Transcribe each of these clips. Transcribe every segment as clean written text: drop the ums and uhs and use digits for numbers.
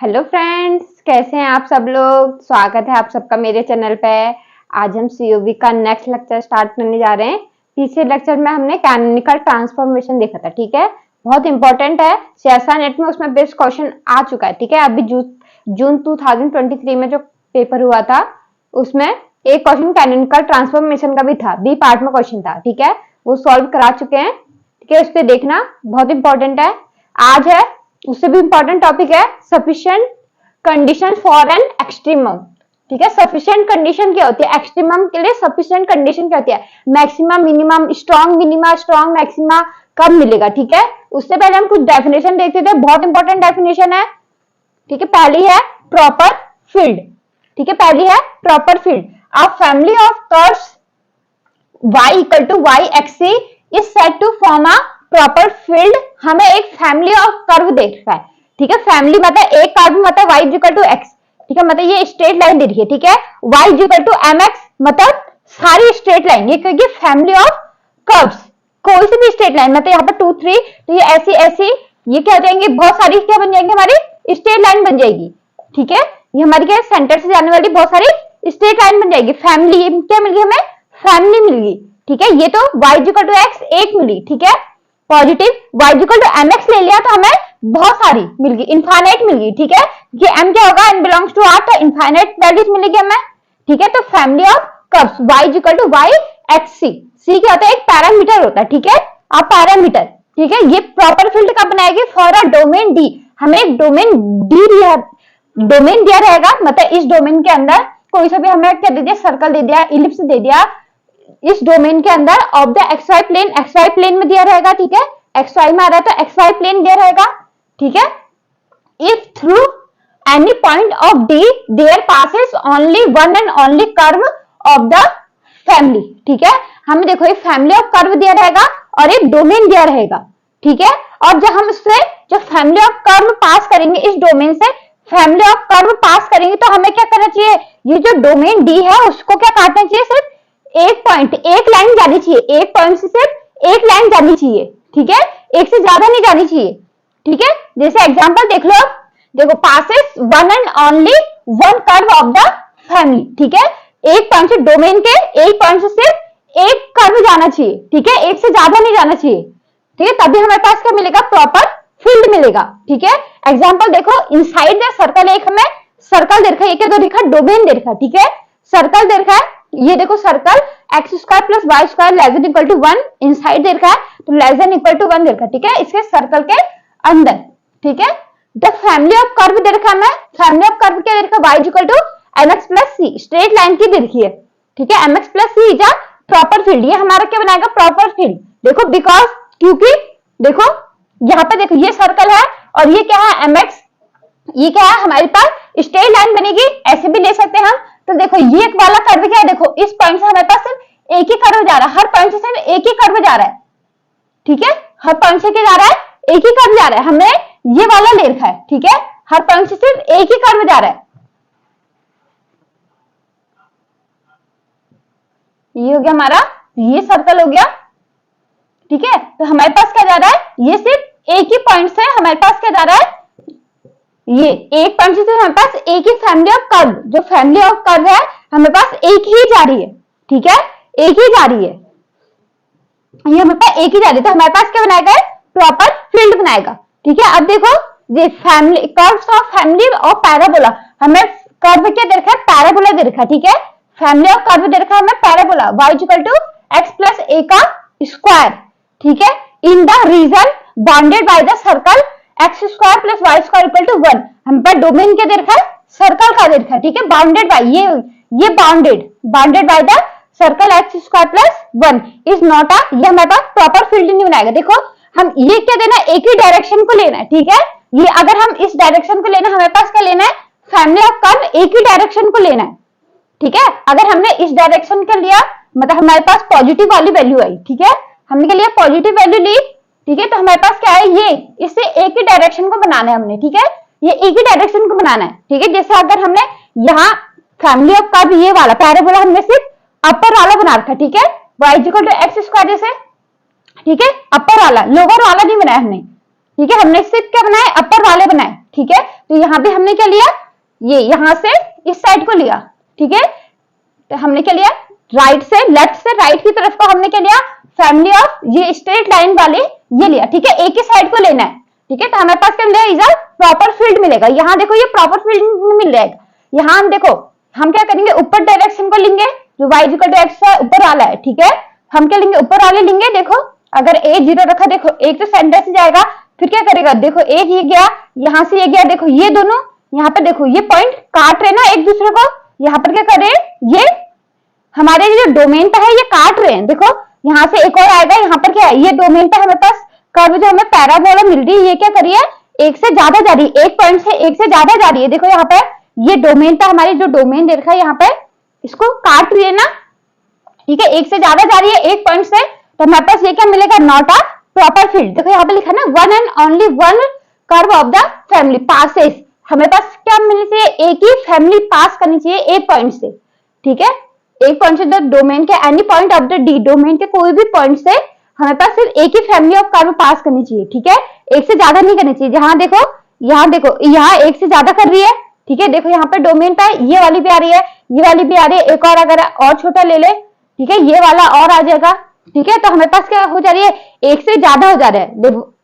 Hello friends, कैसे हैं आप सब लोग। स्वागत है आप सबका मेरे चैनल पे। आज हम सीओबी का नेक्स्ट लेक्चर स्टार्ट करने जा रहे हैं। तीसरे लेक्चर में हमने कैनोनिकल ट्रांसफॉर्मेशन देखा था, ठीक है। बहुत इंपॉर्टेंट है, सीएसआई नेट में उसमें बेस्ट क्वेश्चन आ चुका है, ठीक है। अभी जून 2023 में जो पेपर हुआ था उसमें एक क्वेश्चन कैनोनिकल ट्रांसफॉर्मेशन का भी था, बी पार्ट में क्वेश्चन था, ठीक है। वो सॉल्व करा चुके हैं, ठीक है। उस पर देखना, बहुत इंपॉर्टेंट है। आज है उससे भी इंपॉर्टेंट टॉपिक है sufficient condition for an extremum, ठीक है। सफिशिएंट कंडीशन क्या होती है, एक्सट्रीमम के लिए सफिशिएंट कंडीशन क्या होती है, maximum, minimum, strong minima, strong maxima कब मिलेगा, ठीक है। उससे पहले हम कुछ डेफिनेशन देखते थे, बहुत इंपॉर्टेंट डेफिनेशन है, ठीक है। पहली है प्रॉपर फील्ड, ठीक है। पहली है proper field. A family of curves y equal to y एक्सी is said to form a proper field. हमें एक फैमिली ऑफ कर्व देखना है, ठीक है। फैमिली मतलब एक कर्व मतलब y इक्वल टू x, ठीक है। मतलब ये स्ट्रेट लाइन दे रही है, ठीक है। y इक्वल टू mx मतलब सारी स्ट्रेट लाइन, ये क्योंकि फैमिली ऑफ कर्व्स, कोई सी भी स्ट्रेट लाइन मतलब यहाँ पर 2 3, तो ये ऐसी ऐसी, ये क्या हो जाएंगे, बहुत सारी क्या बन जाएंगे, हमारी स्ट्रेट लाइन बन जाएगी, ठीक है। ये हमारी क्या सेंटर से जाने वाली बहुत सारी स्ट्रेट लाइन बन जाएगी। फैमिली क्या मिल गई हमें, फैमिली मिल गई, ठीक है। ये तो y इक्वल टू x एक मिली, ठीक है। Positive y equal to mx ले लिया तो हमें बहुत सारी मिल गई, इनफाइनाइट मिल गई, ठीक है। ये m क्या होगा, n बिलोंग्स टू r, तो इनफाइनाइट वैल्यूज मिलेगी हमें, ठीक है। तो family of curves y equal to y x c क्या होता है, एक पैरामीटर होता है, ठीक है। अब पैरामीटर, ठीक है। ये प्रॉपर फील्ड कब बनाएगी, फॉर अ डोमेन डी। हमें एक डोमेन डी दिया रहेगा, मतलब इस डोमेन के अंदर कोई सा भी हमें क्या दे दिया, सर्कल दे दिया, इलिप्स दे दिया, इस डोमेन के अंदर ऑफ द एक्सवाई प्लेन में दिया रहेगा, ठीक है। एक्सवाई में आ रहा है तो एक्सवाई प्लेन दिया रहेगा, ठीक है। If through any point of D there passes only one and only curve of the family, ठीक है। हमें देखो एक फैमिली ऑफ कर्व दिया रहेगा और एक डोमेन दिया रहेगा, ठीक है। और जब हम उससे जो फैमिली ऑफ कर्व पास करेंगे, इस डोमेन से फैमिली ऑफ कर्व पास करेंगे, तो हमें क्या करना चाहिए, ये जो डोमेन डी है उसको क्या काटना चाहिए, सिर्फ एक पॉइंट, एक लाइन जानी चाहिए, एक पॉइंट से सिर्फ एक लाइन जानी चाहिए, ठीक है। एक से ज्यादा नहीं जानी चाहिए, ठीक है। जैसे एग्जांपल देख लो, देखो passes one and only one curve of the family, ठीक है। एक पॉइंट से डोमेन के एक पॉइंट से सिर्फ एक कर्व जाना चाहिए, ठीक है। एक से ज्यादा नहीं जाना चाहिए, ठीक है। तभी हमारे पास क्या मिलेगा, प्रॉपर फील्ड मिलेगा, ठीक है। एग्जाम्पल देखो, इनसाइड द सर्कल, एक हमें सर्कल दे रखा है, एक दो देखा डोमेन दे रखा, ठीक है। सर्कल दे रखा है, ये देखो circle x square plus y square less than equal to 1 inside दे रखा है, तो लेस देन इक्वल टू 1 दे रखा है, ठीक है। इसके सर्कल के अंदर, ठीक है। द फैमिली ऑफ कर्व दे रखा है, फैमिली ऑफ कर्व क्या दे रखा है, y equal to mx plus C, straight line की दे रखी है, ठीक है। mx plus C is a proper field. ये हमारा क्या बनाएगा, प्रॉपर फील्ड। देखो बिकॉज, क्योंकि देखो यहाँ पे देखो ये सर्कल है और ये क्या है mx, ये क्या है हमारे पास स्ट्रेट लाइन बनेगी, ऐसे भी ले सकते हैं हम। तो देखो ये एक वाला कर्व क्या है, देखो इस पॉइंट से हमारे पास सिर्फ एक ही कर्व जा रहा है, हर पॉइंट से सिर्फ एक ही कर्व जा रहा है, ठीक है। हर पॉइंट से क्या जा रहा है, एक ही कर्व जा रहा है। हमने ये वाला ले रखा है, ठीक है। हर पॉइंट से सिर्फ एक ही कर्व जा रहा है, ये हो गया हमारा, ये सर्कल हो गया, ठीक है। तो हमारे पास क्या जा रहा है, ये सिर्फ एक ही पॉइंट से हमारे पास क्या जा रहा है, ये एक पॉइंट से हमारे पास एक ही फैमिली ऑफ कर्व, जो फैमिली ऑफ कर्व है हमारे पास एक ही जा रही है, ठीक है। एक ही जा रही है, ये हमारे पास एक ही जा रही है, तो हमारे पास क्या बनाएगा, प्रॉपर फील्ड बनाएगा, ठीक है। अब देखो ये family curves of family of parabola, हमें कर्व क्या दे रखा है, पैराबोला दे रखा है, ठीक है। फैमिली ऑफ कर्व दे रखा है हमें parabola, y equal to x plus a का स्क्वायर, ठीक है। In the region bounded by the circle x square plus y square equal to 1। हम पर डोमेन क्या दे रखा है, सर्कल का दे रखा है, ठीक है। बाउंडेड बाय, ये bounded by the circle x square plus 1 is not a, ये हमारे पास प्रॉपर फील्ड नहीं बनाएगा। देखो हम ये क्या देना है, एक ही डायरेक्शन को लेना है, ठीक है। ये अगर हम इस डायरेक्शन को लेना है, हमारे पास क्या लेना है, फैमिली ऑफ कर्व एक ही डायरेक्शन को लेना है, ठीक है। अगर हमने इस डायरेक्शन का लिया मतलब हमारे पास पॉजिटिव वाली वैल्यू आई, ठीक है। हमने क्या लिया, पॉजिटिव वैल्यू ली, ठीक है। तो हमारे पास क्या है, ये इससे एक ही डायरेक्शन को बनाना है हमने, ठीक है। ये एक ही डायरेक्शन को बनाना है, ठीक है। जैसे अगर हमने यहाँ फैमिली ऑफ कर्व ये वाला पैराबोला हमने सिर्फ अपर वाला बना रखा, ठीक है। y equal to x square जैसे, ठीक है। अपर वाला, लोअर वाला नहीं बनाया हमने, ठीक है। हमने सिर्फ क्या बनाए, अपर वाले बनाए, ठीक है। तो तो यहाँ पे हमने क्या लिया, ये यहाँ से इस साइड को लिया, ठीक है। तो हमने क्या लिया, राइट से लेफ्ट से राइट की तरफ को हमने क्या लिया, फैमिली ऑफ ये स्ट्रेट लाइन वाले ये लिया, ठीक है। एक ही साइड को लेना है, ठीक है। तो हमारे पास क्या मिलेगा, इज प्रॉपर फील्ड मिलेगा। यहाँ देखो ये प्रॉपर फील्ड मिल जाएगा। यहाँ हम देखो हम क्या करेंगे, ऊपर डायरेक्शन को लेंगे, जो y इक्वल टू x है ऊपर वाला है, ठीक है। हम क्या लेंगे, ऊपर वाले लेंगे। देखो अगर a 0 रखा, देखो एक तो सेंटर से जाएगा, फिर क्या करेगा, देखो एक ये गया, यहाँ से ये गया, देखो ये दोनों यहाँ पे देखो ये पॉइंट काट रहे ना एक दूसरे को। यहाँ पर क्या करे, ये हमारे जो डोमेन पे है ये काट रहे हैं। देखो यहाँ से एक और आएगा, यहाँ पर क्या है, ये डोमेन पे हमारे पास कर्व जो हमें पैराबोला मिल रही है, ये क्या करिए, एक से ज्यादा जा रही है, एक पॉइंट से एक से ज्यादा जा रही है। देखो यहाँ पे ये डोमेन पे हमारी जो डोमेन दे रखा है, यहाँ पे इसको काट रही है ना, ठीक है, एक से ज्यादा जा रही है एक पॉइंट से। तो हमारे पास ये क्या मिलेगा, नॉट अ प्रॉपर फील्ड। देखो यहाँ पे लिखा ना, one and only one curve of the family passes. हमें पास क्या मिलनी चाहिए, एक ही फैमिली पास करनी चाहिए एक पॉइंट से, ठीक है। एक पॉइंट से डोमेन के any point of the D, domain के कोई भी पॉइंट से हमें पास सिर्फ एक ही फैमिली ऑफ कर्व पास करनी चाहिए, ठीक है। एक से ज्यादा नहीं करनी चाहिए। जहां देखो यहाँ एक से ज्यादा कर रही है, ठीक है। देखो यहाँ पे डोमेन पे ये वाली भी आ रही है, ये वाली भी आ रही है, एक और अगर और छोटा ले ले, ठीक है, ये वाला और आ जाएगा, ठीक है। तो हमारे पास क्या हो जा रही है, एक से ज्यादा हो जा रहा है,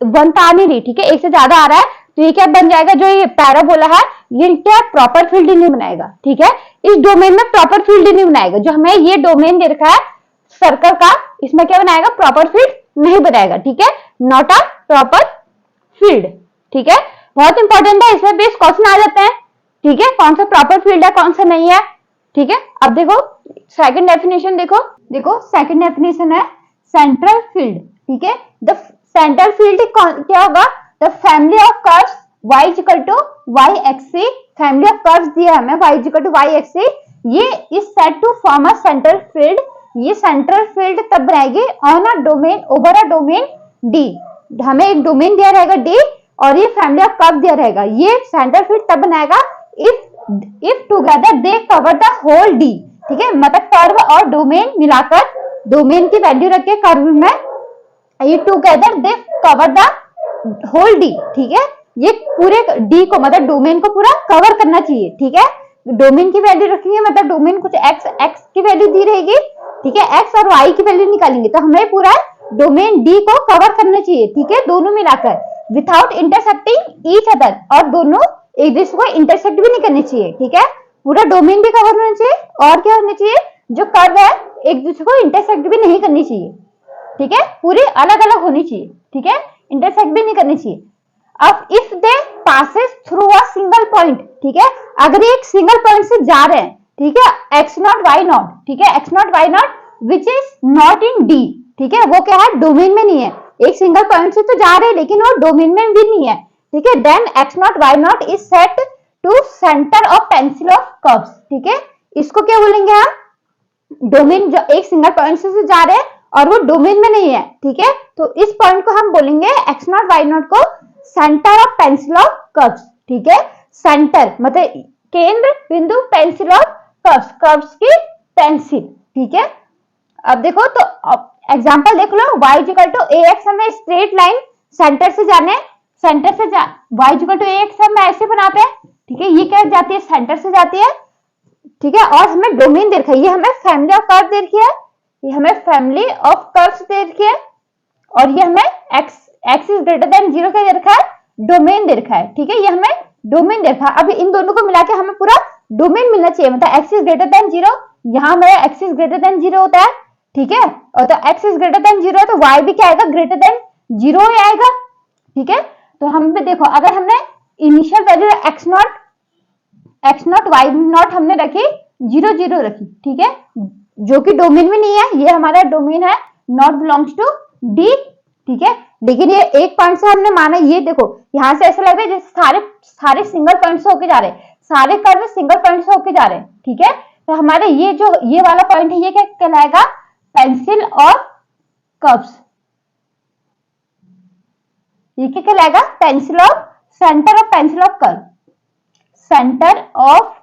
वन तो आ नहीं रही, ठीक है, एक से ज्यादा आ रहा है। तो ये क्या बन जाएगा, जो ये पैराबोला है ये क्या प्रॉपर फील्ड नहीं बनाएगा, ठीक है। इस डोमेन में प्रॉपर फील्ड नहीं बनाएगा। जो हमें ये डोमेन दे रखा है सर्कल का, इसमें क्या बनाएगा, प्रॉपर फील्ड नहीं बनाएगा, ठीक है, नॉट अ प्रॉपर फील्ड, ठीक है। बहुत इंपॉर्टेंट है, इसमें बेस क्वेश्चन आ जाते हैं, ठीक है, कौन सा प्रॉपर फील्ड है कौन सा नहीं है, ठीक है। अब देखो सेकंड डेफिनेशन, देखो सेकंड डेफिनेशन है सेंट्रल फील्ड, ठीक है। द सेंट्रल फील्ड क्या होगा, the family of curves y equal to y axis, family of curves दिया हमें y equal to y axis, ये is set to form a central field. ये central field तब बनाएगी on a domain over a domain D। हमें एक domain दिया रहेगा D और ये फैमिली ऑफ कर्व दिया रहेगा। ये सेंट्रल फील्ड तब बनाएगा if together they cover the whole D, ठीक है। मतलब कर्व और डोमेन मिलाकर, डोमेन की वैल्यू रख के कर्व में, ये together they cover the whole D, ठीक है। ये पूरे D को मतलब डोमेन को पूरा कवर करना चाहिए, ठीक है। डोमेन की वैल्यू रखेंगे मतलब डोमेन कुछ x की वैल्यू दी रहेगी, ठीक है, x और y की वैल्यू निकालेंगे तो हमें पूरा डोमेन D को कवर करना चाहिए, ठीक है, दोनों मिलाकर विदाउट इंटरसेक्टिंग ईच अदर, और दोनों एक दूसरे को इंटरसेक्ट भी नहीं करनी चाहिए, ठीक है। पूरा डोमेन भी कवर होना चाहिए और क्या होना चाहिए, जो कर्व है एक दूसरे को इंटरसेक्ट भी नहीं करनी चाहिए, ठीक है, पूरी अलग अलग होनी चाहिए, ठीक है, इंटरसेक्ट भी नहीं करनी चाहिए। अब if they passes through a single point, ठीक है, अगर एक सिंगल पॉइंट से जा रहे हैं, ठीक है, x नॉट y नॉट, ठीक है, x not y not which is not in D, ठीक है, वो क्या है, डोमेन में नहीं है। एक सिंगल पॉइंट से तो जा रहे हैं लेकिन वो डोमेन में भी नहीं है, ठीक है। Then x not y not is set to centre of pencil of curves, ठीक है। इसको क्या बोलेंगे हम, डोमेन जो एक सिंगल पॉइंट से जा रहे हैं और वो डोमेन में नहीं है, ठीक है, तो इस पॉइंट को हम बोलेंगे x नॉट y नॉट को centre of pencil of curves, ठीक है। सेंटर मतलब केंद्र बिंदु, पेंसिल ऑफ कर्व्स, कर्व्स की पेंसिल, ठीक है। अब देखो तो एग्जांपल देख लो, y इक्वल टू ax हमें स्ट्रेट लाइन सेंटर से जाने, सेंटर से y इक्वल टू ax हम ऐसे बनाते हैं, ठीक है, ये क्या जाती है, सेंटर से जाती है, ठीक है। और हमें डोमेन दे रखा है, ये हमें फैमिली ऑफ कर्व दे रखी है, ये हमें फैमिली ऑफ कर्व्स दे रखी है, और ये हमें x इज ग्रेटर देन 0 का दे रखा है, डोमेन दे रखा है, ठीक है, ये हमें डोमेन दे रखा है। अब इन दोनों को मिला के हमें पूरा डोमेन मिलना चाहिए, मतलब x इज ग्रेटर देन 0, यहाँ हमारा x इज ग्रेटर देन 0 होता है, ठीक है, और तो x इज ग्रेटर देन 0 है तो y भी क्या आएगा, ग्रेटर देन 0 ही आएगा, ठीक है। तो हम पे देखो, अगर हमने initial value x not y not हमने रखी 0 0 रखी, ठीक है, जो कि डोमेन में नहीं है, ये हमारा डोमेन है, नॉट बिलोंग्स टू D, ठीक है। लेकिन ये एक पॉइंट से हमने माना, ये देखो यहाँ से ऐसा लग रहा है जैसे सारे सिंगल पॉइंट से होके जा रहे हैं, सारे कर्व सिंगल पॉइंट से होके जा रहे हैं, ठीक है। तो हमारे ये जो ये वाला पॉइंट है, ये क्या कहलाएगा, पेंसिल और कर्व्स, ये क्या कहलाएगा, pencil of, centre of pencil of curve, centre of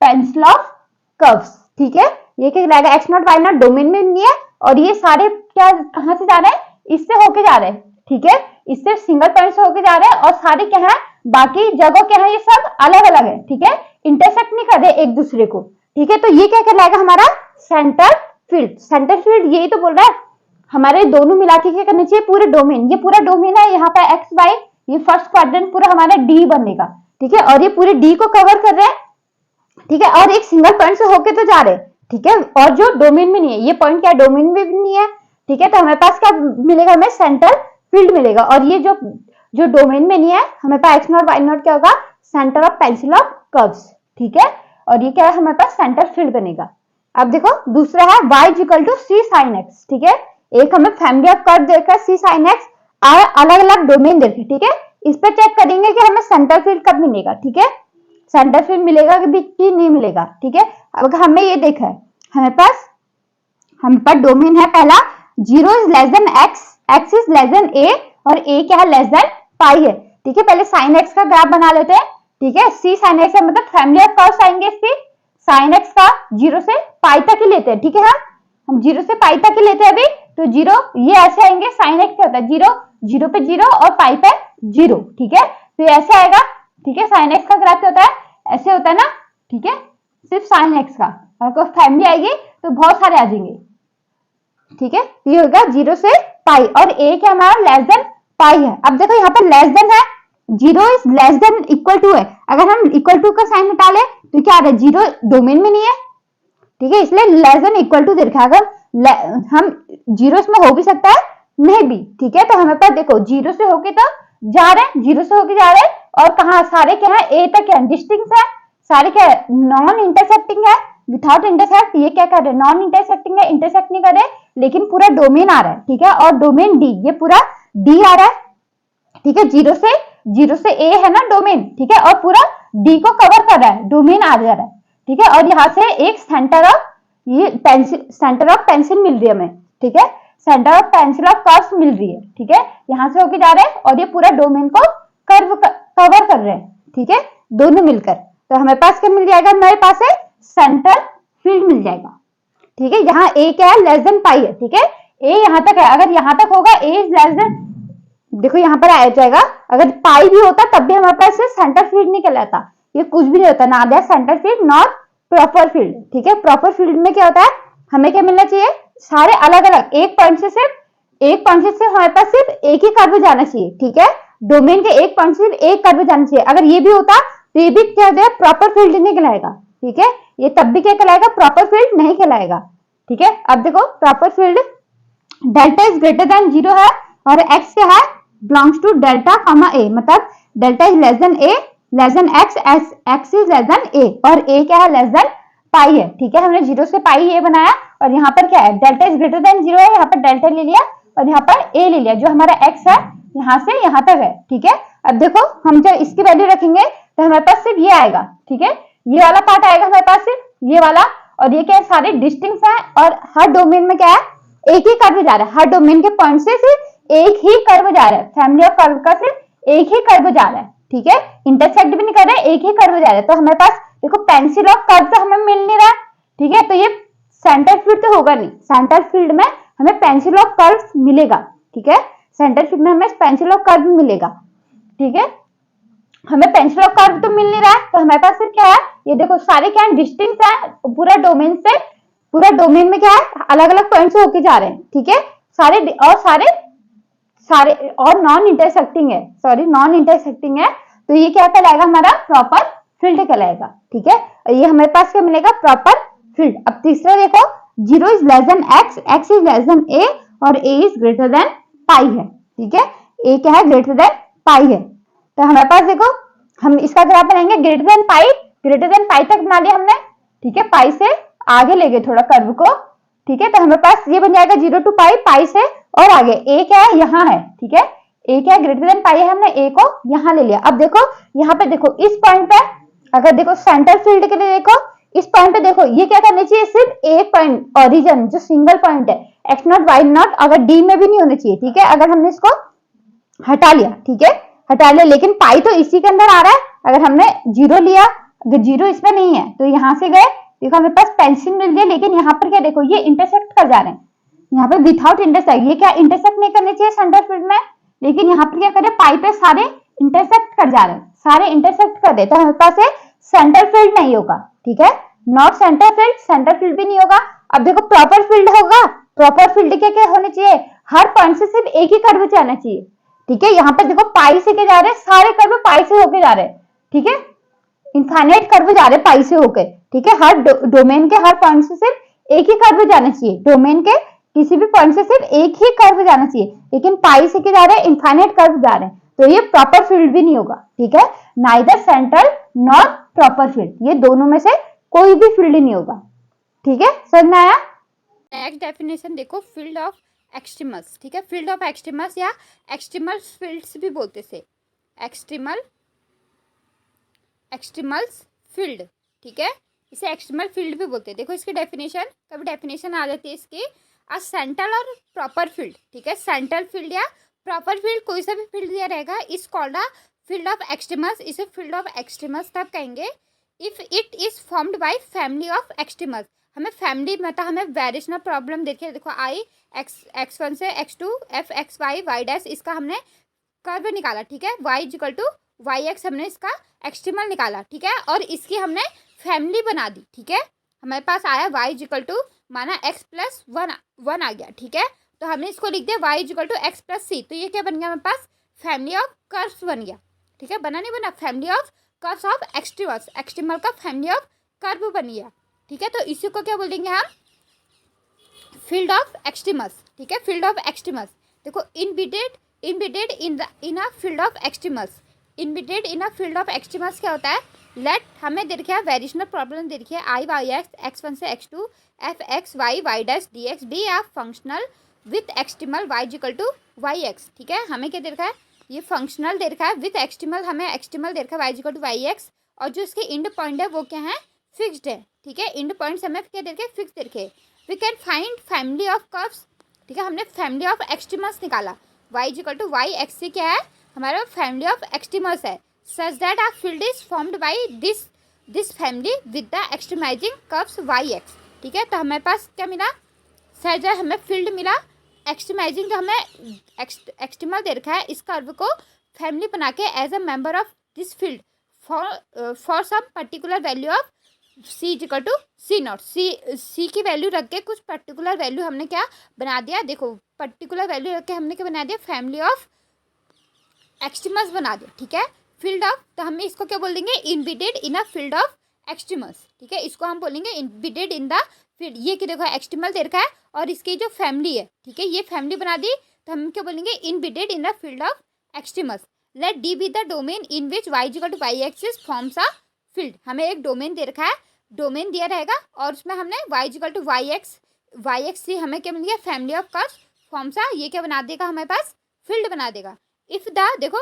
pencil of curves, ठीक है। ये क्या कहलाएगा, x not y not domain में नहीं है, और ये सारे क्या कहां से जा रहे हैं, इससे होके जा रहे हैं, ठीक है, इससे सिंगल पॉइंट से होके जा रहे हैं, और सारे क्या है, बाकी जगह क्या है, ये सब अलग अलग है, ठीक है, इंटरसेक्ट नहीं कर रहे एक दूसरे को, ठीक है। तो ये क्या कहलाएगा हमारा सेंटर फील्ड। सेंटर फील्ड यही तो बोल रहा है, हमारे दोनों मिला के क्या करना चाहिए, पूरे डोमेन, ये पूरा डोमेन है, यहाँ पे एक्स वाई, ये फर्स्ट क्वाड्रेंट पूरा हमारा डी बनेगा, ठीक है, और ये पूरे डी को कवर कर रहे हैं, ठीक है, और एक सिंगल पॉइंट से होके तो जा रहे हैं, ठीक है, और जो डोमेन में नहीं है, ये पॉइंट क्या डोमेन में भी नहीं है, ठीक है, तो हमारे पास क्या मिलेगा, हमें सेंटर फील्ड मिलेगा। और ये जो जो डोमेन में नहीं है, हमारे पास एक्स नॉट वाई नॉट क्या होगा, centre of pencil of curves, ठीक है, और ये क्या है, हमारे पास सेंटर फील्ड बनेगा। अब देखो दूसरा है y equal to C sine x, ठीक है, एक हमें फैमिली ऑफ कर्व देकर सी साइन एक्स अलग अलग डोमेन देखे, ठीक है, इस पर चेक करेंगे कि हमें सेंटर फील्ड कब मिलेगा, ठीक है, सेंटर फील्ड मिलेगा कि नहीं मिलेगा, ठीक है। अब हमें ये देखा है, हमें पास डोमेन है पहला 0 is less than x, x is less than a, और ए क्या है, लेस देन पाई है, ठीक है। पहले साइन एक्स का ग्राफ बना लेते हैं, ठीक है, सी साइन एक्स मतलब फैमिली ऑफ कर्व्स आएंगे इसकी, साइन एक्स का 0 से पाई तक ही लेते हैं, ठीक है, हम 0 से पाई तक ही लेते हैं अभी, तो 0 ये ऐसे आएंगे, साइन एक्स क्या होता है 0, 0 पे 0 और पाई पे 0, ठीक है, तो ये ऐसे आएगा, ठीक है, साइन एक्स का ग्राफ क्या होता है, ऐसे होता है ना, ठीक है, सिर्फ साइन एक्स का, और कोई फैमिली आएगी तो बहुत सारे आ जाएंगे, ठीक है, ये होगा 0 से पाई, और ए क्या हमारा लेस देन पाई है। अब देखो यहाँ पर लेस देन है, 0 is less than equal to है, अगर हम इक्वल टू का साइन हटा ले तो क्या आ रहा है, 0 डोमेन में नहीं है, ठीक है, इसलिए लेस देन इक्वल टू दे रखा है, अगर हम 0 इसमें हो भी सकता है नहीं भी, ठीक है, तो हमें पास देखो 0 से होके तो जा रहे हैं, 0 से होके जा रहे हैं, और कहा सारे क्या है, ए तक है, डिस्टिंक्ट है, सारे क्या है, नॉन इंटरसेक्टिंग है, विदाउट इंटरसेक्ट, ये क्या कर रहे हैं, नॉन इंटरसेक्टिंग है, इंटरसेक्ट नहीं कर रहे, लेकिन पूरा डोमेन आ रहा है, ठीक है, और डोमेन डी, ये पूरा डी आ रहा है, ठीक है, 0 से ए है ना डोमेन, ठीक है, और पूरा डी को कवर कर रहा है, डोमेन आ जा रहा है, ठीक है, और यहाँ से एक सेंटर ऑफ पेंसिल मिल रही है हमें, ठीक है, centre of pencil of curves मिल रही है, ठीक है, यहाँ से होके जा रहे हैं, और ये पूरा डोमेन को कवर कर रहे हैं, ठीक है, दोनों मिलकर, तो हमारे पास क्या मिल जाएगा, हमारे पास है सेंटर फील्ड मिल जाएगा, ठीक है, यहाँ ए क्या है, लेस देन पाई है, ठीक है, ए यहाँ तक है, अगर यहाँ तक होगा ए इज लेस देन, देखो यहाँ पर आ जाएगा, अगर पाई भी होता तब भी हमारे पास सेंटर फील्ड नहीं कहलाता, ये कुछ भी नहीं होता, ना दे centre field not proper field, ठीक है, प्रॉपर फील्ड में क्या होता है, हमें क्या मिलना चाहिए, सारे अलग अलग एक पॉइंट से हमारे पास सिर्फ एक ही कर्व जाना चाहिए, ठीक है, डोमेन के एक पॉइंट से सिर्फ एक कर्व जाना चाहिए, अगर ये भी होता तो ये भी क्या होता है, प्रॉपर फील्ड नहीं कहलाएगा, ठीक है, ये तब भी क्या कहलाएगा, प्रॉपर फील्ड नहीं कहलाएगा, ठीक है। अब देखो proper field delta is greater than 0 है, और एक्स क्या है, belongs to delta comma a, मतलब delta is less than a, less than x, x is less than a, और ए क्या है, लेस देन पाई है, ठीक है, हमने 0 से पाई ए बनाया, और यहाँ पर क्या है, डेल्टा इज ग्रेटर देन 0 है, यहाँ पर डेल्टा ले लिया, और यहाँ पर ए ले लिया, जो हमारा एक्स है यहाँ से यहाँ तक है, ठीक है। अब देखो हम जब इसकी वैल्यू रखेंगे तो हमारे पास सिर्फ ये आएगा, ठीक है, ये वाला पार्ट आएगा हमारे पास सिर्फ ये वाला, और ये क्या है, सारे डिस्टिंक्ट है, और हर डोमेन में क्या है, एक ही कर्व जा रहा है, हर डोमेन के पॉइंट से सिर्फ एक ही कर्व जा रहा है, फैमिली ऑफ कर्व का सिर्फ एक ही कर्व जा रहा है, ठीक है, इंटरसेक्ट भी नहीं कर रहे, एक ही कर्व जा रहा है, तो हमारे पास देखो पेंसिल ऑफ कर्व तो हमें मिल नहीं रहा, ठीक है, तो ये सेंटर फील्ड तो होगा नहीं, सेंटर फील्ड में हमें पेंसिल ऑफ कर्व मिलेगा, ठीक है, सेंटर फील्ड में हमें पेंसिल ऑफ कर्व मिलेगा, ठीक है, हमें पेंसिल ऑफ कर्व तो मिल नहीं रहा है, तो हमारे पास सिर्फ क्या है, ये देखो सारे क्या है, डिस्टिंक्ट है, पूरा डोमेन में क्या है, अलग अलग पॉइंट से होके जा रहे हैं, ठीक है, सारे और नॉन इंटरसेक्टिंग है, तो ये क्या कहलाएगा, हमारा प्रॉपर फील्ड कहलाएगा, ठीक है, ये हमारे पास क्या मिलेगा, प्रॉपर फील्ड। अब तीसरा देखो 0 is less than x, x is less than a, और a is greater than pi है, ठीक है, ए क्या है, ग्रेटर देन पाई है, तो हमारे पास देखो हम इसका ग्राफ बनाएंगे, ग्रेटर देन पाई तक बना लिया हमने, ठीक है, पाई से आगे ले गए थोड़ा कर्व को, ठीक है, तो हमारे पास ये बन जाएगा 0 टू पाई, पाई से और आगे ए क्या है, यहाँ है, ठीक है, ए क्या है, ग्रेटर देन पाई है, हमने ए को यहाँ ले लिया। अब देखो यहाँ पे देखो इस पॉइंट पे, अगर देखो सेंटर फील्ड के लिए देखो इस पॉइंट पे देखो, ये क्या करना चाहिए, सिर्फ एक पॉइंट ओरिजिन जो सिंगल पॉइंट है, एक्स नॉट वाई नॉट, अगर डी में भी नहीं होना चाहिए, ठीक है, अगर हमने इसको हटा लिया, ठीक है, हटा लिया, लेकिन पाई तो इसी के अंदर आ रहा है, अगर हमने 0 लिया, अगर 0 इसमें नहीं है तो यहाँ से गए, देखो हमें पास पेंसिल मिल गई, लेकिन यहाँ पर क्या देखो, ये इंटरसेक्ट कर जा रहे हैं, यहाँ पे विदाउट इंटरसेक्ट, ये क्या इंटरसेक्ट नहीं करने चाहिए सेंटर फील्ड में, लेकिन यहाँ पर क्या करे, पाई पे सारे इंटरसेक्ट कर जा रहे हैं, सारे इंटरसेक्ट कर रहे, तो हमारे पास एक सेंटर फील्ड नहीं होगा, ठीक है, नॉट सेंटर फील्ड भी नहीं होगा। अब देखो प्रॉपर फील्ड होगा, प्रॉपर फील्ड क्या क्या होने चाहिए, हर पॉइंट से सिर्फ एक ही कर्व जाना चाहिए, ठीक है। यहाँ पे देखो पाई से के जा रहे हैं, सारे कर्व पाई से होके जा रहे हैं, ठीक है, इनफाइनाइट कर्व जा रहे हैं पाई से होकर, ठीक है। हर डोमेन के हर पॉइंट से सिर्फ एक ही कर्व जाना चाहिए, डोमेन के किसी भी पॉइंट से सिर्फ एक ही कर्व जाना चाहिए, लेकिन पाई से के जा रहे हैं इनफाइनाइट कर्व जा रहे हैं, तो ये प्रॉपर फील्ड भी नहीं होगा, ठीक है। Neither central not proper field, ये दोनों में से कोई भी फील्ड नहीं होगा, ठीक है, समझ में आया। नेक्स्ट डेफिनेशन देखो, फील्ड ऑफ एक्सट्रीमल्स, ठीक है, फील्ड ऑफ एक्सट्रीमल्स या एक्सट्रीमल फील्ड्स भी बोलते से, एक्सट्रीमल्स फील्ड, ठीक है, इसे एक्सट्रीमल फील्ड भी बोलते हैं। देखो इसकी डेफिनेशन, कभी डेफिनेशन आ जाती है इसकी, अ सेंट्रल और प्रॉपर फील्ड, ठीक है, सेंट्रल फील्ड या प्रॉपर फील्ड, कोई सा भी फील्ड दिया रहेगा, is called a field of extremals, इसे फील्ड ऑफ एक्सट्रीमल्स तब कहेंगे if it is formed by family of extremals. हमें फैमिली मतलब हमें वेरिएशनल प्रॉब्लम देखिए, देखो आई x1 से x2 f x y y dash, इसका हमने कर्व निकाला, ठीक है, y equal to y x, हमने इसका एक्सट्रीमल निकाला, ठीक है, और इसकी हमने फैमिली बना दी, ठीक है, हमारे पास आया y इक्वल टू माना x प्लस वन आ गया, ठीक है, तो हमने इसको लिख दिया y equal to x plus c, तो ये क्या बन गया हमारे पास, फैमिली ऑफ कर्व्स बन गया, ठीक है, बना नहीं बना, family of curves of एक्सट्रीमल्स, extremal का फैमिली ऑफ कर्व बन गया, ठीक है, तो इसी को क्या बोलेंगे हम, फील्ड ऑफ एक्सट्रीमल्स, ठीक है, फील्ड ऑफ एक्सट्रीमल्स। देखो embedded in a field of extremals, embedded in a field of extremals क्या होता है, लेट हमें दे रखा है वेरिएशनल प्रॉब्लम दे रखी है, आई वाई एक्स x1 से x2 f x y dash d x be a functional with extremal y equal to y x, ठीक है, हमें क्या दे रखा है, ये फंक्शनल दे रखा है विथ एक्सट्रीमल, हमें एक्सट्रीमल दे रखा है y equal to y x, और जो इसके इंड पॉइंट है वो क्या है, फिक्स्ड है, ठीक है, इंड पॉइंट्स हमें क्या दे रखे, फिक्स दे रखे। We can find family of curves, ठीक है, हमने फैमिली ऑफ एक्सट्रीमल्स निकाला, y equal to y x से क्या है, हमारा फैमिली ऑफ एक्सट्रीमल्स है, such that a field is formed by this family with the extremizing curves y x, ठीक है, तो हमारे पास क्या मिला, सच दैट हमें फील्ड मिला, एक्सट्रीमाइजिंग जो हमें एक्सट्रीमल दे रखा है, इस कर्व को फैमिली बना के as a member of this field for some particular value of c equal to c naught, c की वैल्यू रख के कुछ पर्टिकुलर वैल्यू हमने क्या बना दिया, देखो पर्टिकुलर वैल्यू रख के हमने क्या बना दिया, फैमिली ऑफ एक्सट्रीमल्स बना दिया, ठीक है, फील्ड ऑफ, तो हम इसको क्या बोल देंगे, इनबिडेड इन अ फील्ड ऑफ एक्सट्रीमल्स, ठीक है, इसको हम बोलेंगे इनबिडेड इन द फील्ड, ये कि देखो एक्सट्रीमल दे रखा है और इसकी जो फैमिली है, ठीक है, ये फैमिली बना दी, तो हम क्या बोलेंगे, embedded in the field of extremals, let D be the domain in which y equal to y axis forms a field, हमें एक डोमेन दे रखा है, डोमेन दिया रहेगा और उसमें हमने y equal to y x से हमें क्या मिल गया, family of curves forms a, ये क्या बना देगा हमारे पास, फील्ड बना देगा। इफ द देखो,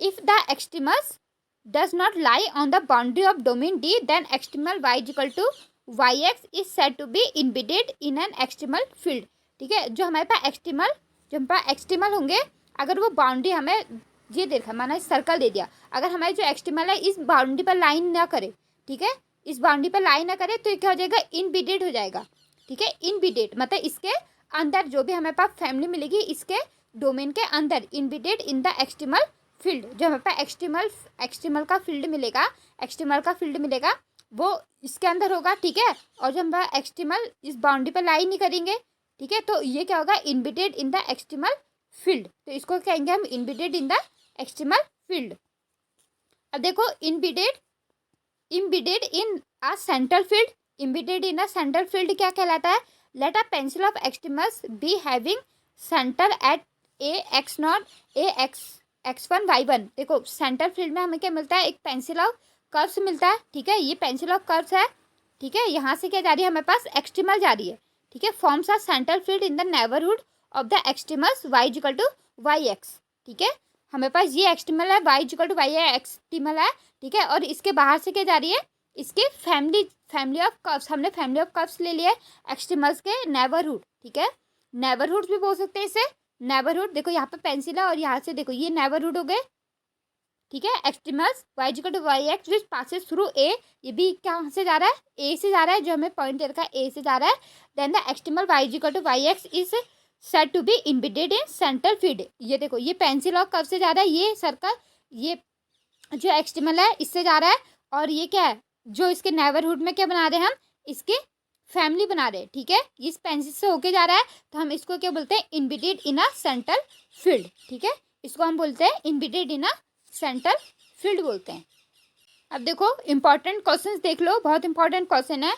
if the extremals does not lie on the boundary of domain D, then extremal y equal to y x is said to be embedded in an extremal field, ठीक है, जो हमारे पास extremal, जो हमारे पास extremal होंगे, अगर वो बाउंड्री हमें ये देखा, माना सर्कल दे दिया, अगर हमारे जो एक्सट्रीमल है इस बाउंड्री पर लाइन ना करे, ठीक है, इस बाउंड्री पर लाइन ना करे, तो ये क्या हो जाएगा, इनबिडेड हो जाएगा, ठीक है, इनबिडेड मतलब इसके अंदर जो भी हमारे पास फैमिली मिलेगी, इसके डोमेन के अंदर, इनबिडेड इन द एक्सट्रीमल फील्ड, जो हमारे पास एक्सट्रीमल का फील्ड मिलेगा, एक्सट्रीमल का फील्ड मिलेगा वो इसके अंदर होगा, ठीक है, और जब हम एक्सट्रीमल इस बाउंड्री पर लाइन नहीं करेंगे, ठीक है, तो ये क्या होगा, embedded in the extremal field, तो इसको कहेंगे हम embedded in the extremal field. अब देखो embedded in a central field, embedded in a central field क्या कहलाता है, let a pencil of extremals be having center at A x naught A एक्स1 y1, देखो सेंट्रल फील्ड में हमें क्या मिलता है, एक पेंसिल ऑफ कर्व्स मिलता है, ठीक है, ये पेंसिल ऑफ कर्व्स है, ठीक है, यहाँ से क्या जा रही है हमारे पास, एक्सट्रीमल जा रही है, ठीक है, forms a central field in the neighbourhood of the extremals y equal to y x, ठीक है, हमेरे पास ये एक्सट्रीमल है, y equal to y extremal है, ठीक है, और इसके बाहर से क्या जा रही है, इसके फैमिली ऑफ कर्व्स, हमने फैमिली ऑफ कर्व्स ले लिया एक्सट्रीमल्स के नेबरहुड, ठीक है, नेबरहुड भी बोल सकते हैं इसे, नेबरहुड, देखो यहाँ पे पेंसिल है और यहाँ से देखो ये नेबरहुड हो गए, ठीक है, extremals y equal to y x which passes through a, ये भी कहाँ से जा रहा है, ए से जा रहा है, जो हमें पॉइंट दे रखा है ए से जा रहा है, then the extremal y equal to y x is said to be embedded in central field, ये देखो ये पेंसिल और कर्व से जा रहा है, ये सर्कल ये जो एक्सट्रीमल है इससे जा रहा है, और ये क्या है, जो इसके नेबरहुड में क्या बना रहे हैं हम, इसके फैमिली बना रहे हैं, ठीक है। इस पेंसिल से होके जा रहा है, तो हम इसको क्या बोलते हैं, embedded in a central field, ठीक है। इसको हम बोलते हैं embedded in a central field बोलते हैं। अब देखो इंपॉर्टेंट क्वेश्चंस देख लो, बहुत इंपॉर्टेंट क्वेश्चन है।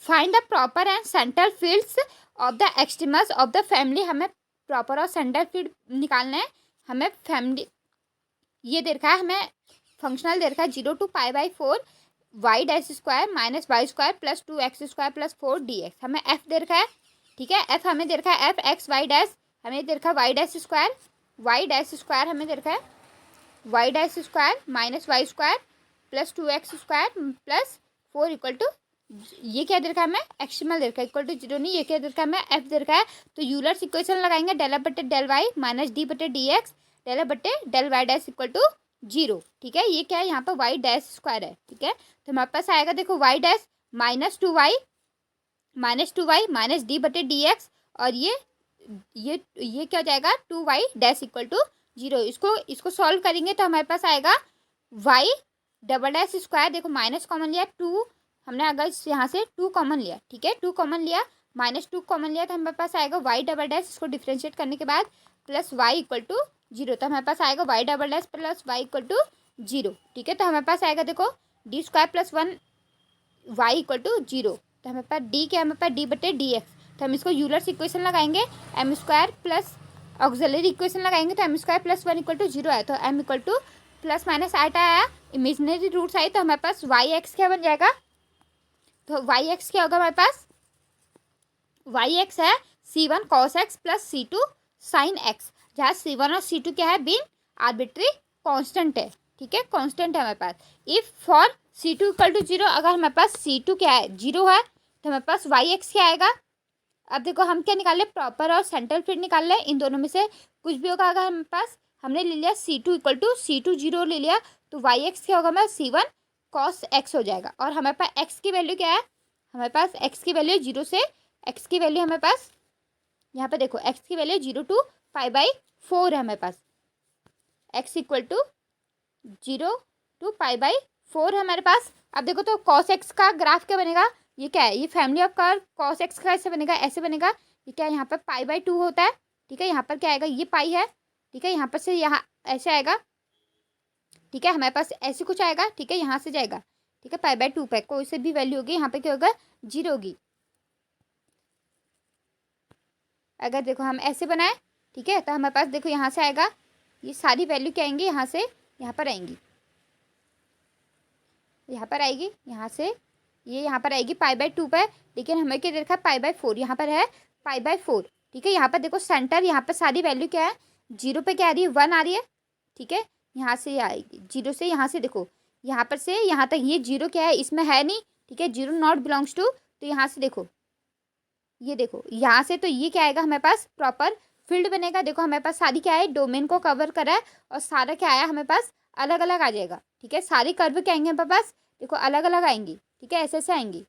Find the proper and central fields of the extremals of the family. हमें प्रॉपर और सेंट्रल फील्ड निकालना है। हमें फैमिली ये दे रखा है, हमें फंक्शनल दे रखा है 0 to π/4 y dash square minus y square plus 2x square plus 4 dx। हमें f दे रखा है, ठीक है। f हमें दे रखा है f x y डैश, हमें दे रखा है y dash square, y dash square हमें दे रखा है y dash square minus y square plus 2x square plus 4 equal to, ये क्या दे रखा है हमें, एक्सट्रीमल दे रखा है इक्वल टू 0 नहीं, ये क्या दे रखा है हमें, f दे रखा है। तो यूलर्स इक्वेशन लगाएंगे, डेल f बटे डेल y माइनस d बटे डी एक्स डेल f बटे del y dash equal to 0, ठीक है। ये क्या है, यहाँ पर y डैश स्क्वायर है, ठीक है। तो हमारे पास आएगा देखो y dash minus 2y minus d बटे डी एक्स, और ये क्या हो जाएगा 2y डैश इक्वल टू 0। इसको सॉल्व करेंगे तो हमारे पास आएगा y डबल डैश स्क्वायर, देखो माइनस कॉमन लिया 2, हमने अगर यहाँ से 2 कॉमन लिया, ठीक है, 2 कॉमन लिया माइनस 2 कॉमन लिया, तो हमारे पास आएगा y डबल डैश, इसको डिफ्रेंशिएट करने के बाद प्लस y इक्वल टू 0, तो हमारे पास आएगा y double dash plus y equal to 0, ठीक है। तो हमारे पास आएगा देखो d square plus 1 y equal to 0, तो हमारे पास d क्या है, हमारे पास d बटे डी एक्स। तो हम इसको यूलर्स इक्वेशन लगाएंगे, m square plus auxiliary equation लगाएंगे, तो m square plus 1 equal to 0 आया, तो m equal to plus minus आया, इमेजिनरी रूट्स आई, तो हमारे पास वाई एक्स क्या बन जाएगा, तो वाई एक्स क्या होगा हमारे पास, वाई एक्स है c1 cos x plus c2 sin x, जहाँ c1 और c2 क्या है, बीन आर्बिट्री कांस्टेंट है, ठीक है, कांस्टेंट है हमारे पास। If for c2 equal to 0, अगर हमारे पास c2 क्या है 0 है, तो हमारे पास वाई एक्स क्या आएगा। अब देखो हम क्या निकाल ले, प्रॉपर और सेंट्रल फील्ड निकाल ले, इन दोनों में से कुछ भी होगा। अगर हमारे पास हमने ले लिया c2 इक्वल टू c2 0 ले लिया, तो वाई एक्स क्या होगा, हमारा c1 cos x हो जाएगा। और हमारे पास x की वैल्यू क्या है, हमारे पास x की वैल्यू 0 से x की वैल्यू हमारे पास यहाँ पे देखो x की वैल्यू 0 to π/4 है हमारे पास, x इक्वल टू 0 to π/4 है हमारे पास। अब देखो तो cos x का ग्राफ क्या बनेगा, ये क्या है, ये family of curve cos x का ऐसे बनेगा, ऐसे बनेगा, ये क्या है, यहाँ पर π/2 होता है, ठीक है। यहाँ पर क्या आएगा, ये पाई है, ठीक है, यहाँ पर से यहाँ ऐसे आएगा, ठीक है, हमारे पास ऐसे कुछ आएगा, ठीक है, यहाँ से जाएगा, ठीक है, π/2 पे कोई से भी वैल्यू होगी, यहाँ पे क्या होगा 0 होगी। अगर देखो हम ऐसे बनाए, ठीक है, तो हमारे पास देखो यहाँ से आएगा, ये सारी वैल्यू क्या आएंगी, यहाँ से यहाँ पर आएंगी, यहाँ पर आएगी, यहाँ से ये यहाँ पर आएगी π/2 पे, लेकिन हमें क्या देखा π/4, यहाँ पर है π/4, ठीक है। यहाँ पर देखो सेंटर, यहाँ पर सारी वैल्यू क्या है, 0 पे क्या आ रही है, 1 आ रही है, ठीक है। यहाँ से ये आएगी 0 से, यहाँ से देखो यहाँ पर से यहाँ तक ये 0 क्या है, इसमें है नहीं, ठीक है, 0 नॉट बिलोंग्स टू, तो यहाँ से देखो, ये देखो यहाँ से, तो ये क्या आएगा हमारे पास, प्रॉपर फील्ड बनेगा। देखो हमारे पास सारी क्या है, डोमेन को कवर करा है, और सारा क्या आया हमारे पास अलग अलग आ जाएगा, ठीक है। सारी कर्व क्या आएंगे हमारे पास, देखो अलग अलग आएंगी, ठीक है, ऐसे आएंगी,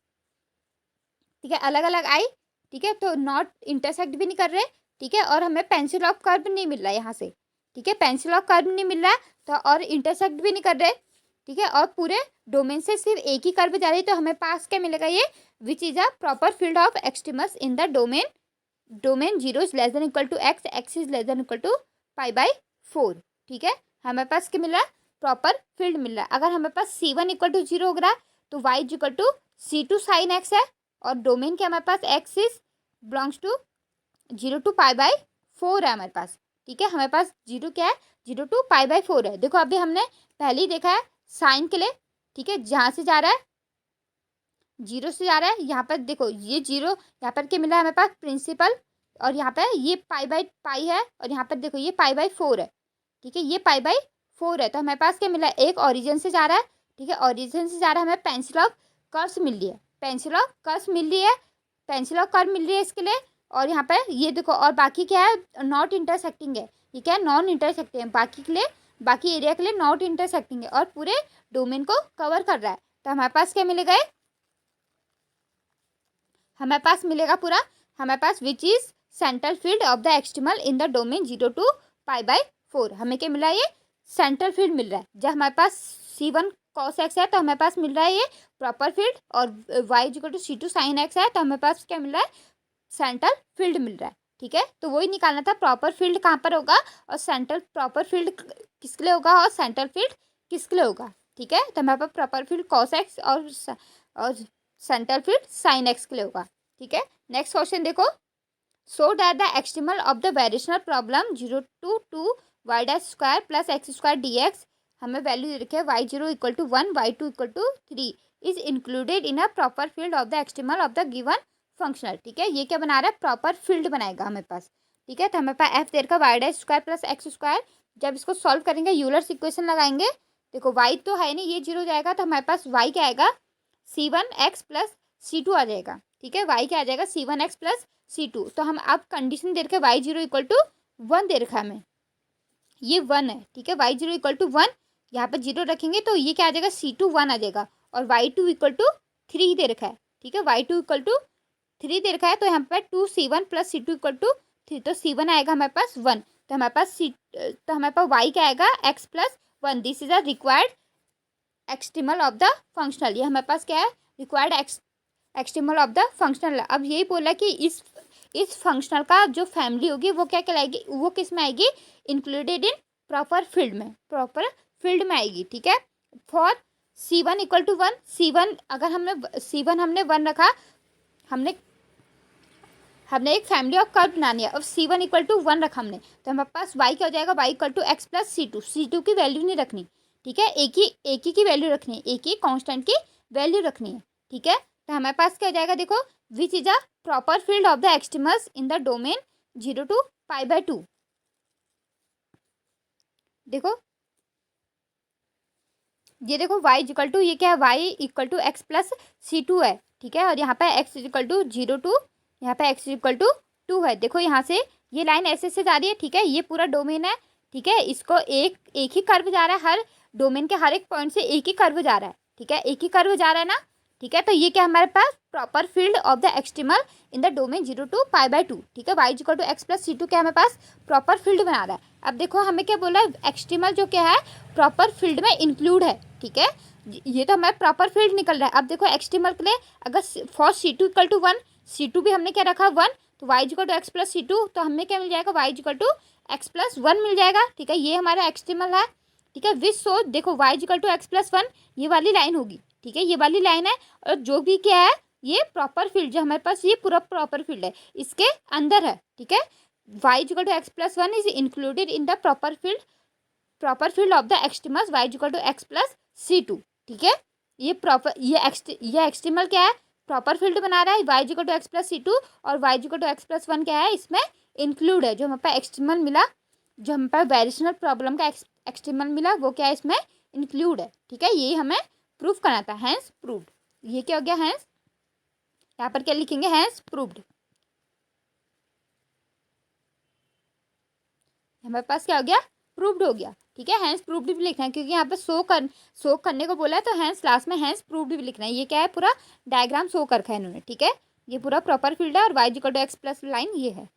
ठीक है, अलग अलग आई, ठीक है। तो नॉट इंटरसेक्ट भी नहीं कर रहे, ठीक है, और हमें पेंसिल ऑफ कर्व नहीं मिल रहा है यहाँ से, ठीक है, पेंसिल ऑफ कर्व नहीं मिल रहा है, तो और इंटरसेक्ट भी नहीं कर रहे, ठीक है, और पूरे डोमेन से सिर्फ एक ही कर्व जा रही है, तो हमें पास क्या मिलेगा, ये which is a proper field of extremals in the domain 0 is less than equal to x, x is less than equal to π/4, ठीक है। हमारे पास क्या मिल रहा है, प्रॉपर फील्ड मिल रहा है। अगर हमारे पास c1 इक्वल टू 0 हो रहा है, तो y is equal to c2 sin x है, और डोमेन क्या हमारे पास x is belongs to 0 to π/4 है हमारे पास, ठीक है। हमारे पास 0 क्या है, 0 to π/4 है। देखो अभी हमने पहले ही देखा है साइन के लिए, ठीक है, जहाँ से जा रहा है 0 से जा रहा है, यहाँ पर देखो ये 0, यहाँ पर क्या मिला है हमारे पास प्रिंसिपल, और यहाँ पर ये π/π है, और यहाँ पर देखो ये π/4 है, ठीक है, ये π/4 है। तो हमारे पास क्या मिला है, एक ओरिजिन से जा रहा है, ठीक है, ओरिजिन से जा रहा है, हमें पेंसिल ऑफ कर्व्स मिल रही है, पेंसिल ऑफ कर्व्स मिल रही है, पेंसिल ऑफ कर्व मिल रही है इसके लिए। और यहाँ पर ये देखो, और बाकी क्या है, नॉट इंटरसेक्टिंग है, ये क्या है, नॉन इंटरसेक्टिंग है, बाकी के लिए, बाकी एरिया के लिए नॉट इंटरसेक्टिंग है, और पूरे डोमेन को कवर कर रहा है। तो हमारे पास क्या मिलेगा, हमारे पास मिलेगा पूरा, हमारे पास which is central field of the extremal in the domain 0 to π/4, हमें क्या मिला, ये सेंट्रल फील्ड मिल रहा है। जब हमारे पास C1 cos x है तो हमारे पास मिल रहा है ये प्रॉपर फील्ड, और y equal to C2 sin x है तो हमारे पास क्या मिल रहा है, सेंट्रल फील्ड मिल रहा है। ठीक है, तो वही निकालना था प्रॉपर फील्ड कहाँ पर होगा और सेंट्रल प्रॉपर फील्ड किसके लिए होगा और सेंट्रल फील्ड किसके लिए होगा। ठीक है, तो हमारे पास प्रॉपर फील्ड cos x और सेंट्रल फील्ड sin x के लिए होगा। ठीक है, नेक्स्ट क्वेश्चन देखो, so that the extremal of the variational problem 0 to y dash square plus x square d x, हमें वैल्यू दे रखी है y0 equal to 1, y2 equal to 3 is included in a proper field of the extremal of the given functional. ठीक है, ये क्या बना रहा है, प्रॉपर फील्ड बनाएगा हमें पास। ठीक है, तो हमें पास एफ दे रखा y dash square plus x square, जब इसको सॉल्व करेंगे यूलर्स इक्वेशन लगाएंगे, देखो y तो है नहीं, ये 0 जाएगा तो हमारे पास y क्या आएगा, C1x प्लस C2 आ जाएगा। ठीक है, y क्या आ जाएगा, C1x प्लस C2। तो हम अब कंडीशन दे रखे y0 इक्वल टू 1 दे रखा है हमें, ये 1 है। ठीक है, y0 इक्वल टू 1, यहाँ पर 0 रखेंगे तो ये क्या आ जाएगा, C2 1 आ जाएगा, और y2 इक्वल टू 3 दे रखा है। ठीक है, y2 इक्वल टू 3 दे रखा है तो यहाँ पर 2C1 plus C2 equal to 3, तो C1 आएगा हमारे पास 1, तो हमारे पास y क्या आएगा, x plus 1। This is a required extremal of the functional, ये हमारे पास क्या है, required extremal of the functional. अब यही बोला कि इस फंक्शनल का जो फैमिली होगी वो क्या कहलाएगी, वो किस में आएगी, इंक्लूडेड इन प्रॉपर फील्ड में, प्रॉपर फील्ड में आएगी। ठीक है, for C1 equal to 1, C1 अगर हमने 1 रखा, हमने एक फैमिली ऑफ कर्व बनानी है और C1 इक्वल टू 1 रखा हमने, तो हमारे पास y क्या हो जाएगा, y equal to x plus C2 की वैल्यू नहीं रखनी। ठीक है, एक ही की वैल्यू रखनी है, एक ही कांस्टेंट की वैल्यू रखनी है। ठीक है, तो हमारे पास क्या हो जाएगा, देखो which is a proper field of the extremals in the domain 0 to π/2। देखो ये देखो y इक्वल टू, ये क्या है, y equal to x plus C2 है। ठीक है, और यहाँ पे x इक्वल टू 0 to, यहाँ पे x इक्वल टू 2 है। देखो यहाँ से ये लाइन ऐसे से जा रही है। ठीक है, ये पूरा डोमेन है। ठीक है, इसको एक ही कर्व जा रहा है, हर डोमेन के हर एक पॉइंट से एक ही कर्व जा रहा है। ठीक है, एक ही कर्व जा रहा है ना। ठीक है, तो ये क्या हमारे पास proper field of the extremal in the domain 0 to π/2। ठीक है, y equal to x plus C2 क्या हमारे पास प्रॉपर फील्ड बना रहा है। अब देखो हमें क्या बोला है, एक्सट्रीमल जो क्या है प्रॉपर फील्ड में इंक्लूड है। ठीक है, ये तो हमारा प्रॉपर फील्ड निकल रहा है। अब देखो एक्सट्रीमल के लिए अगर for C2 equal to 1, C2 भी हमने क्या रखा 1, तो y equal to x plus C2, तो हमें क्या मिल जाएगा, y equal to x plus 1 मिल जाएगा। ठीक है, ये हमारा एक्सट्रीमल है। ठीक है, विच सो देखो y equal to x plus 1 ये वाली लाइन होगी। ठीक है, ये वाली लाइन है, और जो भी क्या है ये प्रॉपर फील्ड जो हमारे पास ये पूरा प्रॉपर फील्ड है इसके अंदर है। ठीक है, y equal to x plus 1 is included in the proper field of the extremals y equal to x plus C2। ठीक है, ये एक्सट्रीमल क्या है, प्रॉपर फील्ड बना रहा है, y equal to x plus C2, और y equal to x plus 1 क्या है, इसमें इंक्लूड है। जो हमारे पास एक्सट्रीमल मिला, जो हमारे पास वेरिएशनल प्रॉब्लम का एक्सट्रीमल मिला, वो क्या है, इसमें इंक्लूड है। ठीक है, ये हमें प्रूफ करना था, हैंस प्रूव्ड। ये क्या हो गया, हैंस, यहाँ पर क्या लिखेंगे, हैंस प्रूव्ड। हमारे पास क्या हो गया, प्रूव्ड हो गया। ठीक है, हैंस प्रूव्ड भी लिखना है, क्योंकि यहाँ पे शो करने को बोला है, तो हैंस लास्ट में हैंस प्रूव्ड भी लिखना है। ये क्या है, पूरा डायग्राम शो कर रखा है इन्होंने। ठीक है, ये पूरा प्रॉपर फील्ड है और y equal to x plus line ये है।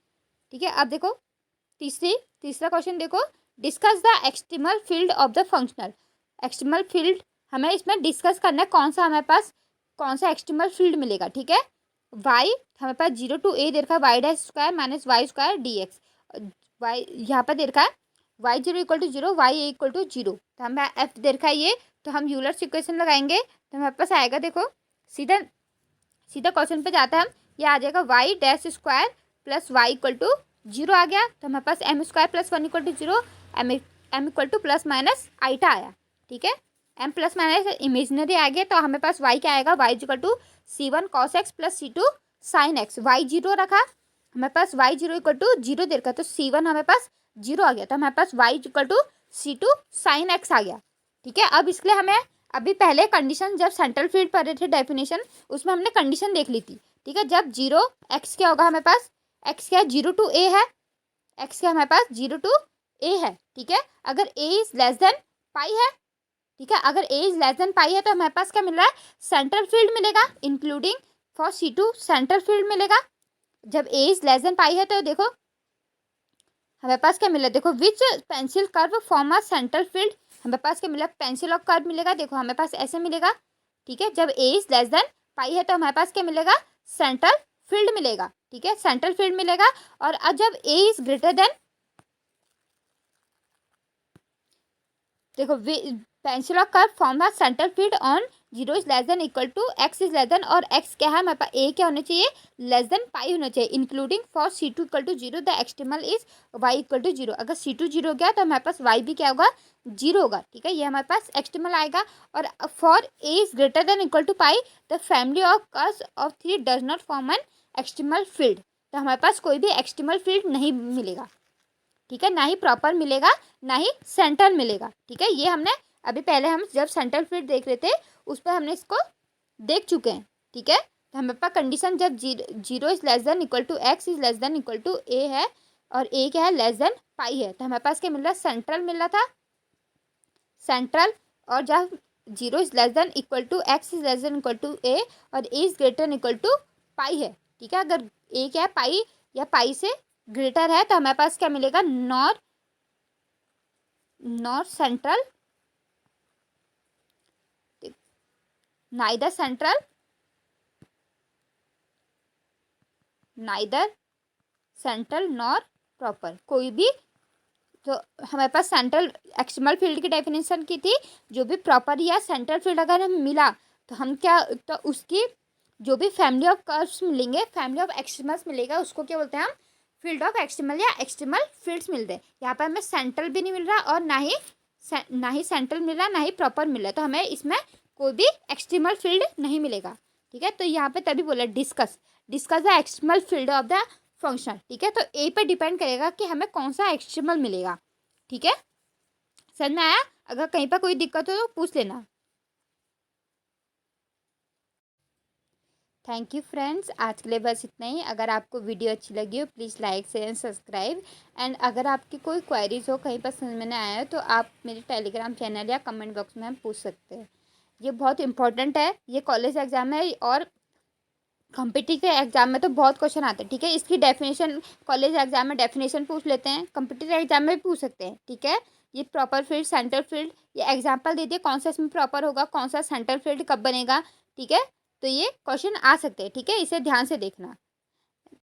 ठीक है, अब देखो तीसरा क्वेश्चन देखो, discuss the extremal field of the functional. Extremal field हमें इसमें डिस्कस करना है, कौन सा हमारे पास कौन सा एक्सट्रीमल फील्ड मिलेगा। ठीक है, y हमारे पास 0 to a दे रखा है, y dash square minus y square dx, y यहाँ पर दे रखा है y0 equal to 0, y equal to 0, तो हमें f दे रखा है ये, तो हम यूलर्स इक्वेशन लगाएंगे तो हमारे पास आएगा, देखो सीधा क्वेश्चन पे जाता है हम, ये आ जाएगा y dash square plus y equal to 0 आ गया, तो हमारे पास m square plus 1 equal to 0, m equal to plus minus iota आया। ठीक है, m प्लस माइनस इमेजनरी आ गया, तो हमें पास y क्या आएगा, y equal to C1 cos x plus C2 sin x, y 0 रखा, हमारे पास y0 इक्वल टू 0 दे रखा, तो C1 हमारे पास 0 आ गया, तो हमारे पास y equal to C2 sin x आ गया। ठीक है, अब इसके लिए हमें अभी पहले कंडीशन जब सेंट्रल फील्ड पढ़ रहे थे डेफिनेशन, उसमें हमने कंडीशन देख ली थी। ठीक है, जब 0 x क्या होगा, हमारे पास x क्या है 0 to a है, x क्या हमारे पास 0 to a है। ठीक है, अगर a is less than pi है, ठीक है, अगर a is less than pi है, तो हमारे पास क्या मिल रहा है, सेंट्रल फील्ड मिलेगा, including for C2 central field मिलेगा। जब a is less than pi है, तो देखो हमें पास क्या मिला, देखो which pencil curve form a central field, हमें पास क्या मिला, पेंसिल और कर्व मिलेगा। देखो हमें पास ऐसे मिलेगा, ठीक है, जब a is less than pi है तो हमारे पास क्या मिलेगा, सेंट्रल फील्ड मिलेगा, ठीक है, सेंट्रल फील्ड मिलेगा। और जब ए इज ग्रेटर देन, देखो पेंसिल और curve form a central field on 0 is less than equal to x is less than, और एक्स क्या है हमारे पास, ए क्या होना चाहिए, लेस देन पाई होना चाहिए, including for C2 equal to 0 the extremal is y equal to 0। अगर C2 0 हो गया तो हमारे पास y भी क्या होगा, 0 होगा, ठीक है, ये हमारे पास एक्सट्रीमल आएगा। और for a is greater than equal to pi the family of curves of 3 does not form an extremal field, तो हमारे पास कोई भी एक्सट्रीमल फील्ड नहीं मिलेगा, ठीक है, ना ही प्रॉपर मिलेगा ना ही सेंट्रल मिलेगा, ठीक है। ये हमने अभी पहले हम जब सेंट्रल फील्ड देख रहे थे उस पर हमने इसको देख चुके हैं, ठीक है। तो हमारे पास कंडीशन जब 0 is less than equal to x is less than equal to a है और ए क्या है, लेस देन पाई है, तो हमारे पास क्या मिल रहा है, सेंट्रल मिल रहा था, सेंट्रल। और जब 0 is less than equal to x is less than equal to a और a is greater than equal to pi है, ठीक है। अगर ए क्या है, पाई या पाई से ग्रेटर है तो हमारे पास क्या मिलेगा, not central, neither central nor proper, कोई भी। तो हमारे पास सेंट्रल एक्सट्रीमल फील्ड की डेफिनेशन की थी, जो भी प्रॉपर या सेंट्रल फील्ड अगर हमें मिला तो हम क्या, तो उसकी जो भी फैमिली ऑफ कर्व्स मिलेंगे, फैमिली ऑफ एक्सट्रीमल्स मिलेगा, उसको क्या बोलते हैं हम, फील्ड ऑफ एक्सट्रीमल या एक्सट्रीमल फील्ड्स मिलते हैं। यहाँ पर हमें सेंट्रल भी नहीं मिल रहा और ना ही सेंट्रल मिल रहा, ना ही प्रॉपर मिल रहा, तो हमें इसमें कोई भी एक्सट्रीमल फील्ड नहीं मिलेगा, ठीक है। तो यहाँ पे तभी बोला discuss the extremal field of the function, ठीक है। तो ए पर डिपेंड करेगा कि हमें कौन सा एक्सट्रीमल मिलेगा, ठीक है, समझ में आया। अगर कहीं पर कोई दिक्कत हो तो पूछ लेना। थैंक यू फ्रेंड्स, आज के लिए बस इतना ही। अगर आपको वीडियो अच्छी लगी हो please like share and subscribe. And अगर आपकी कोई क्वेरीज हो, कहीं पर समझ में नहीं आया हो, तो आप मेरे टेलीग्राम चैनल या कमेंट बॉक्स में हम पूछ सकते हैं। ये बहुत इंपॉर्टेंट है, ये कॉलेज एग्जाम है और कॉम्पिटिटिव एग्जाम में तो बहुत क्वेश्चन आते हैं, ठीक है। इसकी डेफिनेशन कॉलेज एग्जाम में डेफिनेशन पूछ लेते हैं, कॉम्पिटिटिव एग्जाम में भी पूछ सकते हैं, ठीक है। ये प्रॉपर फील्ड, सेंट्रल फील्ड, ये एग्जाम्पल दे दिए कौन सा इसमें प्रॉपर होगा, कौन सा सेंट्रल फील्ड कब बनेगा, ठीक है। तो ये क्वेश्चन आ सकते हैं, ठीक है, इसे ध्यान से देखना।